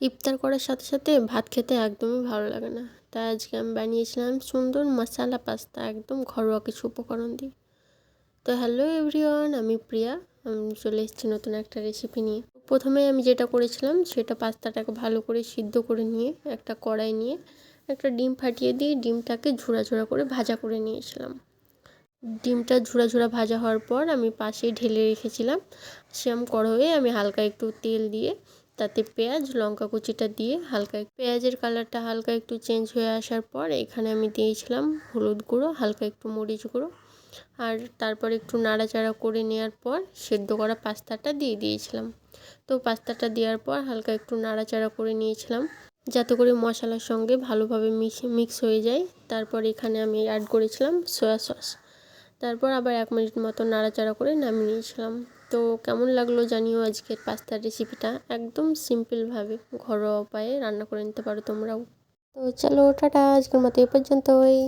ইফতার করার সাথে সাথে ভাত খেতে একদমই ভালো লাগে না। তাই আজকে আমি বানিয়েছিলাম সুন্দর মশালা পাস্তা, একদম ঘরোয়া কিছু উপকরণ দিয়ে। তো হ্যালো এভরিওয়ান, আমি প্রিয়া। আমি চলে এসেছি নতুন একটা রেসিপি নিয়ে। প্রথমে আমি যেটা করেছিলাম সেটা পাস্তাটাকে ভালো করে সিদ্ধ করে নিয়ে একটা কড়াই নিয়ে একটা ডিম ফাটিয়ে দিয়ে ডিমটাকে ঝুড়া ঝুড়া করে ভাজা করে নিয়েছিলাম। ডিমটা ঝুড়া ঝুড়া ভাজা হওয়ার পর আমি পাশেই ঢেলে রেখেছিলাম সেম কড়াইয়ে আমি হালকা একটু তেল দিয়ে তাতে পেঁয়াজ লঙ্কা কুচিটা দিয়ে হালকা পেঁয়াজের কালারটা হালকা একটু চেঞ্জ হয়ে আসার পর এখানে আমি দিয়েছিলাম হলুদ গুঁড়ো, হালকা একটু মরিচ গুঁড়ো, আর তারপর একটু নাড়াচাড়া করে নেওয়ার পর সেদ্ধ করা পাস্তাটা দিয়ে দিয়েছিলাম। তো পাস্তাটা দেওয়ার পর হালকা একটু নাড়াচাড়া করে নিয়েছিলাম যাতে করে মশলার সঙ্গে ভালোভাবে মিক্স হয়ে যায়। তারপর এখানে আমি অ্যাড করেছিলাম সয়া সস। তারপর আবার 1 মিনিট মতো নাড়াচাড়া করে নামিয়ে নিয়েছিলাম। তো কেমন লাগলো জানিও আজকের পাস্তার রেসিপিটা। একদম সিম্পলভাবে ঘরোয়া উপায়ে রান্না করে নিতে পারো তোমরাও। তো চলো টাটা, আজকের মতো এ পর্যন্তই।